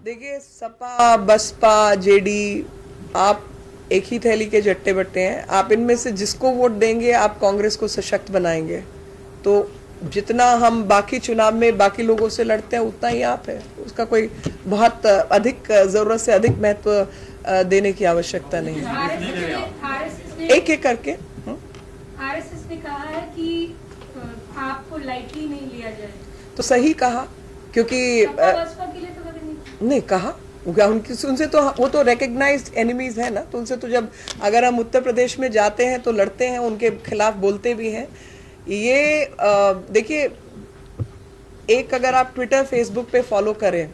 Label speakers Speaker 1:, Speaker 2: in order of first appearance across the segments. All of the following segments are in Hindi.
Speaker 1: देखिए, सपा बसपा जेडी आप एक ही थैली के जट्टे बट्टे हैं। आप इनमें से जिसको वोट देंगे आप कांग्रेस को सशक्त बनाएंगे। तो जितना हम बाकी चुनाव में बाकी लोगों से लड़ते हैं उतना ही आप है, उसका कोई बहुत अधिक जरूरत से अधिक महत्व देने की आवश्यकता नहीं है। एक एक करके
Speaker 2: आरएसएस ने कहा है कि आपको लाइटली नहीं लिया जाए।
Speaker 1: तो सही कहा, क्योंकि
Speaker 2: बसपा के लिए तो कभी
Speaker 1: नहीं कहा, उनसे तो वो तो रिकग्नाइज्ड एनिमीज है ना। तो उनसे तो जब अगर हम उत्तर प्रदेश में जाते हैं तो लड़ते हैं, उनके खिलाफ बोलते भी हैं। ये देखिए, एक अगर आप ट्विटर फेसबुक पे फॉलो करें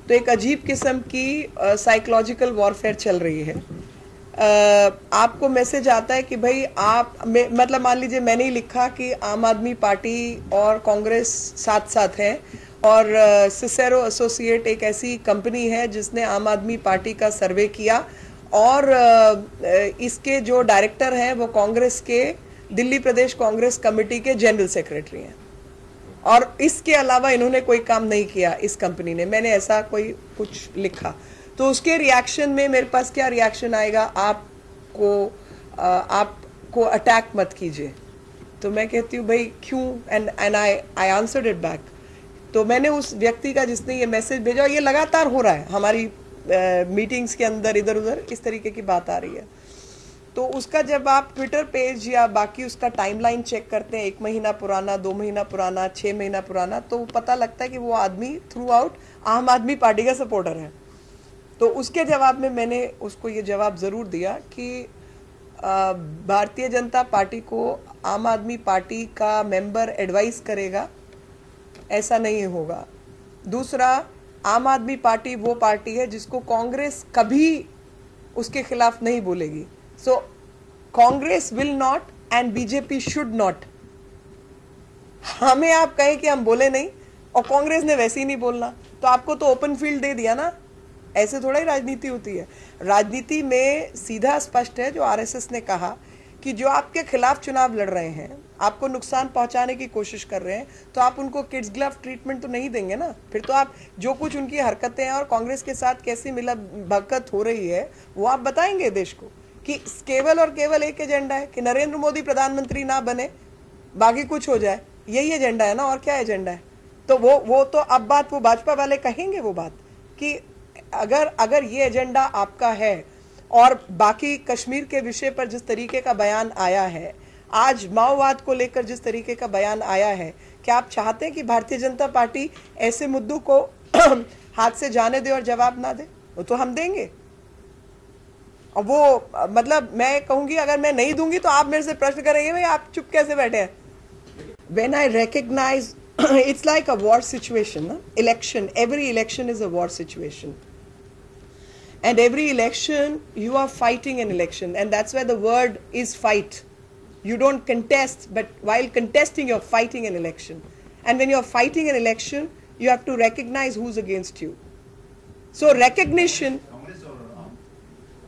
Speaker 1: तो एक अजीब किस्म की साइकोलॉजिकल वॉरफेयर चल रही है। आपको मैसेज आता है कि भाई आप मतलब मान लीजिए मैंने ही लिखा कि आम आदमी पार्टी और कांग्रेस साथ साथ हैं, और सिसेरो एसोसिएट एक ऐसी कंपनी है जिसने आम आदमी पार्टी का सर्वे किया, और इसके जो डायरेक्टर हैं वो कांग्रेस के दिल्ली प्रदेश कांग्रेस कमेटी के जनरल सेक्रेटरी हैं, और इसके अलावा इन्होंने कोई काम नहीं किया इस कंपनी ने। मैंने ऐसा कोई कुछ लिखा, तो उसके रिएक्शन में मेरे पास क्या रिएक्शन आएगा, आपको अटैक मत कीजिए। तो मैं कहती हूँ भाई क्यों, and I answered it back. तो मैंने उस व्यक्ति का जिसने ये मैसेज भेजा, और ये लगातार हो रहा है हमारी मीटिंग्स के अंदर, इधर उधर इस तरीके की बात आ रही है। तो उसका जब आप ट्विटर पेज या बाकी उसका टाइमलाइन चेक करते हैं, 1 महीना पुराना, 2 महीना पुराना, 6 महीना पुराना, तो पता लगता है कि वो आदमी थ्रू आउट आम आदमी पार्टी का सपोर्टर है। तो उसके जवाब में मैंने उसको ये जवाब ज़रूर दिया कि भारतीय जनता पार्टी को आम आदमी पार्टी का मेंबर एडवाइस करेगा, ऐसा नहीं होगा। दूसरा, आम आदमी पार्टी वो पार्टी है जिसको कांग्रेस कभी उसके खिलाफ नहीं बोलेगी। So Congress will not and BJP should not. हमें आप कहें कि हम बोले नहीं, और कांग्रेस ने वैसे ही नहीं बोलना, तो आपको तो ओपन फील्ड दे दिया ना। ऐसे थोड़ा ही राजनीति होती है। राजनीति में सीधा स्पष्ट है, जो आरएसएस ने कहा कि जो आपके खिलाफ चुनाव लड़ रहे हैं, आपको नुकसान पहुंचाने की कोशिश कर रहे हैं, तो आप उनको किड्स ग्लव ट्रीटमेंट तो नहीं देंगे ना। फिर तो आप जो कुछ उनकी हरकतें हैं और कांग्रेस के साथ कैसी मिला भगत हो रही है वो आप बताएंगे देश को, कि केवल और केवल एक एजेंडा है कि नरेंद्र मोदी प्रधानमंत्री ना बने, बाकी कुछ हो जाए, यही एजेंडा है ना, और क्या एजेंडा है। तो वो तो अब बात वो भाजपा वाले कहेंगे वो बात कि अगर ये एजेंडा आपका है, और बाकी कश्मीर के विषय पर जिस तरीके का बयान आया है, आज माओवाद को लेकर जिस तरीके का बयान आया है, क्या आप चाहते हैं कि भारतीय जनता पार्टी ऐसे मुद्दों को हाथ से जाने दे और जवाब ना दे? वो तो हम देंगे। और वो मतलब मैं कहूंगी, अगर मैं नहीं दूंगी तो आप मेरे से प्रश्न करेंगे भाई आप चुप कैसे बैठे हैं। When I recognize it's like a war situation, no? Election, every election is a war situation. And every election, you are fighting an election, and that's why the word is fight. You don't contest, but while contesting, you're fighting an election. And when you're fighting an election, you have to recognize who's against you. So recognition.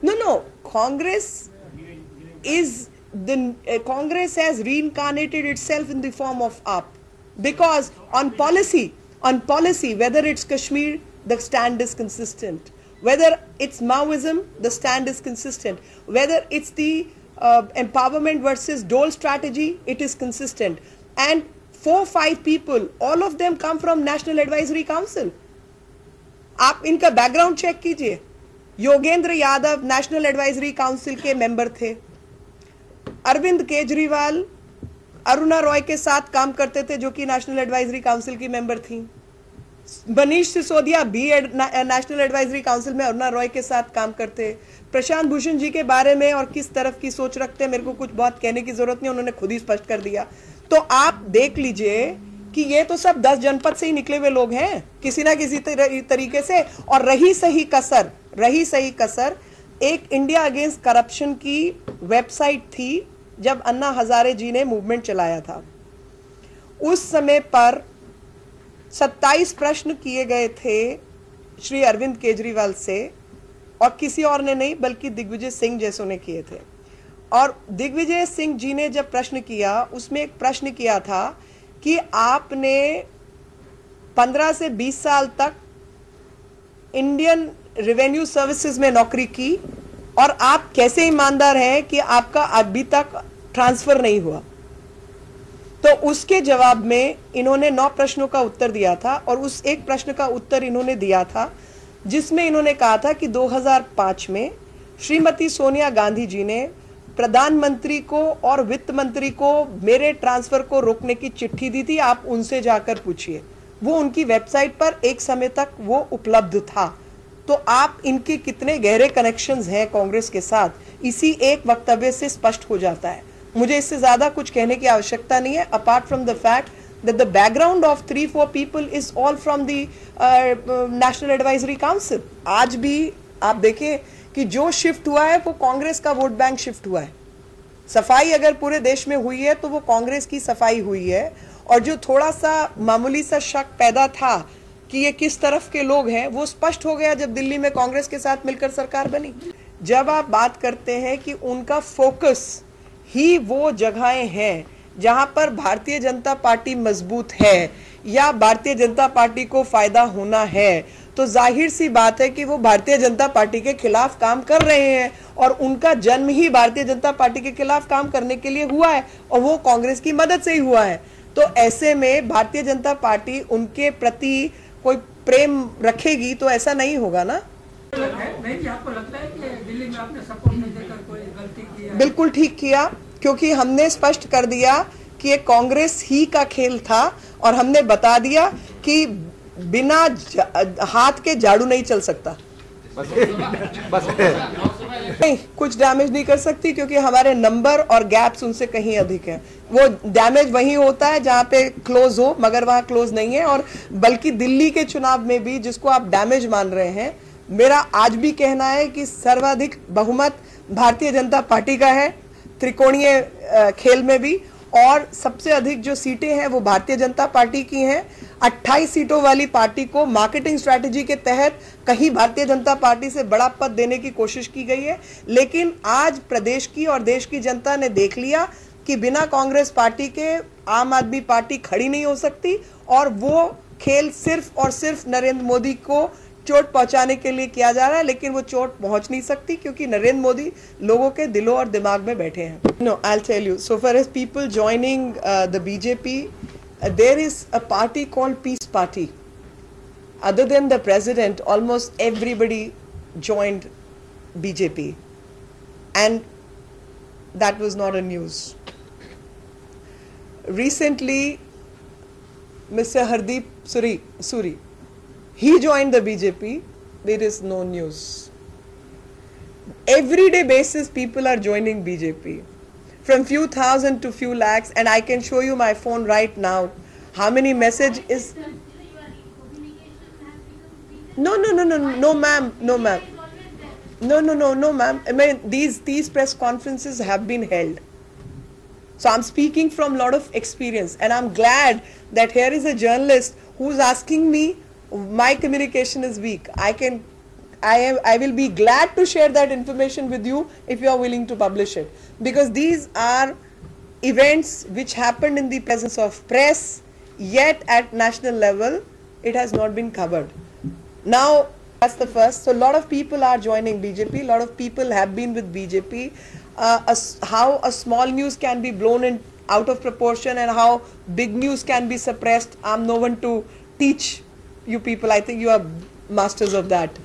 Speaker 1: No. Congress is Congress has reincarnated itself in the form of AAP, because on policy, whether it's Kashmir, the stand is consistent. Whether it's Maoism, the stand is consistent. Whether it's the empowerment versus dole strategy, it is consistent. And 4-5 people, all of them come from National Advisory Council. आप इनका बैकग्राउंड चेक कीजिए। Yogendra Yadav national advisory council के मेंबर थे। अरविंद केजरीवाल अरुणा रॉय के साथ काम करते थे, जो कि नेशनल एडवाइजरी काउंसिल की मेंबर थी। मनीष सिसोदिया भी नेशनल एडवाइजरी काउंसिल में अरुणा रॉय के साथ काम करते। प्रशांत भूषण जी के बारे में और किस तरफ की सोच रखते हैं, मेरे को कुछ बहुत कहने की जरूरत नहीं, उन्होंने खुद ही स्पष्ट कर दिया। तो आप देख लीजिए कि ये तो सब 10 जनपद से ही निकले हुए लोग हैं किसी ना किसी तरीके से। और रही सही कसर एक इंडिया अगेंस्ट करप्शन की वेबसाइट थी जब अन्ना हजारे जी ने मूवमेंट चलाया था। उस समय पर 27 प्रश्न किए गए थे श्री अरविंद केजरीवाल से, और किसी और ने नहीं बल्कि दिग्विजय सिंह जैसों ने किए थे। और दिग्विजय सिंह जी ने जब प्रश्न किया, उसमें एक प्रश्न किया था कि आपने 15 से 20 साल तक इंडियन रेवेन्यू सर्विसेज में नौकरी की और आप कैसे ईमानदार हैं कि आपका अभी तक ट्रांसफर नहीं हुआ? तो उसके जवाब में इन्होंने 9 प्रश्नों का उत्तर दिया था और उस एक प्रश्न का उत्तर इन्होंने दिया था जिसमें इन्होंने कहा था कि 2005 में श्रीमती सोनिया गांधी जी ने प्रधानमंत्री को और वित्त मंत्री को मेरे ट्रांसफर को रोकने की चिट्ठी दी थी, आप उनसे जाकर पूछिए। वो उनकी वेबसाइट पर एक समय तक वो उपलब्ध था। तो आप इनके कितने गहरे कनेक्शंस हैं कांग्रेस के साथ, इसी एक वक्तव्य से स्पष्ट हो जाता है। मुझे इससे ज्यादा कुछ कहने की आवश्यकता नहीं है, apart from the fact that the background of 3-4 people is all from the National Advisory Council. आज भी आप देखें कि जो शिफ्ट हुआ है वो कांग्रेस का वोट बैंक शिफ्ट हुआ है। सफाई अगर पूरे देश में हुई है तो वो कांग्रेस की सफाई हुई है। और जो थोड़ा सा मामूली सा शक पैदा था कि ये किस तरफ के लोग हैं, वो स्पष्ट हो गया जब दिल्ली में कांग्रेस के साथ मिलकर सरकार बनी। जब आप बात करते हैं कि उनका फोकस ही वो जगहें हैं जहां पर भारतीय जनता पार्टी मजबूत है या भारतीय जनता पार्टी को फायदा होना है, तो जाहिर सी बात है कि वो भारतीय जनता पार्टी के खिलाफ काम कर रहे हैं और उनका जन्म ही भारतीय जनता पार्टी के खिलाफ काम करने के लिए हुआ है और वो कांग्रेस की मदद से ही हुआ है। तो ऐसे में भारतीय जनता पार्टी उनके प्रति कोई प्रेम रखेगी तो ऐसा नहीं होगा ना।
Speaker 3: नहीं, आपको लगता है कि दिल्ली में आपने सपोर्ट नहीं देकर कोई गलती की है? बिल्कुल
Speaker 1: ठीक किया, क्योंकि हमने स्पष्ट कर दिया कि ये कांग्रेस ही का खेल था और हमने बता दिया कि बिना हाथ के झाड़ू नहीं चल सकता। बस नहीं, कुछ डैमेज नहीं कर सकती क्योंकि हमारे नंबर और गैप्स उनसे कहीं अधिक हैं। वो डैमेज वहीं होता है जहां पे क्लोज हो, मगर वहां क्लोज नहीं है। और बल्कि दिल्ली के चुनाव में भी जिसको आप डैमेज मान रहे हैं, मेरा आज भी कहना है कि सर्वाधिक बहुमत भारतीय जनता पार्टी का है त्रिकोणीय खेल में भी, और सबसे अधिक जो सीटें हैं वो भारतीय जनता पार्टी की हैं। 28 सीटों वाली पार्टी को मार्केटिंग स्ट्रैटेजी के तहत कहीं भारतीय जनता पार्टी से बड़ा पद देने की कोशिश की गई है, लेकिन आज प्रदेश की और देश की जनता ने देख लिया कि बिना कांग्रेस पार्टी के आम आदमी पार्टी खड़ी नहीं हो सकती और वो खेल सिर्फ और सिर्फ नरेंद्र मोदी को चोट पहुंचाने के लिए किया जा रहा है, लेकिन वो चोट पहुंच नहीं सकती क्योंकि नरेंद्र मोदी लोगों के दिलों और दिमाग में बैठे हैं। No, I will tell you, so far as people joining the BJP, there is a party called Peace Party. Other than the president, almost everybody joined BJP, and that was not a news. Recently, Mr. Hardeep Suri, he joined the BJP. There is no news. Everyday basis, people are joining BJP, from few thousand to few lakhs, and I can show you my phone right now. How many message is? No, ma'am, no, ma'am. I mean, these press conferences have been held. So I'm speaking from a lot of experience, and I'm glad that here is a journalist who's asking me, my communication is weak. I will be glad to share that information with you if you are willing to publish it, because these are events which happened in the presence of press, yet at national level it has not been covered. Now that's the first. So a lot of people are joining BJP, a lot of people have been with BJP. How a small news can be blown out of proportion and how big news can be suppressed, I'm no one to teach you people. I think you are masters of that.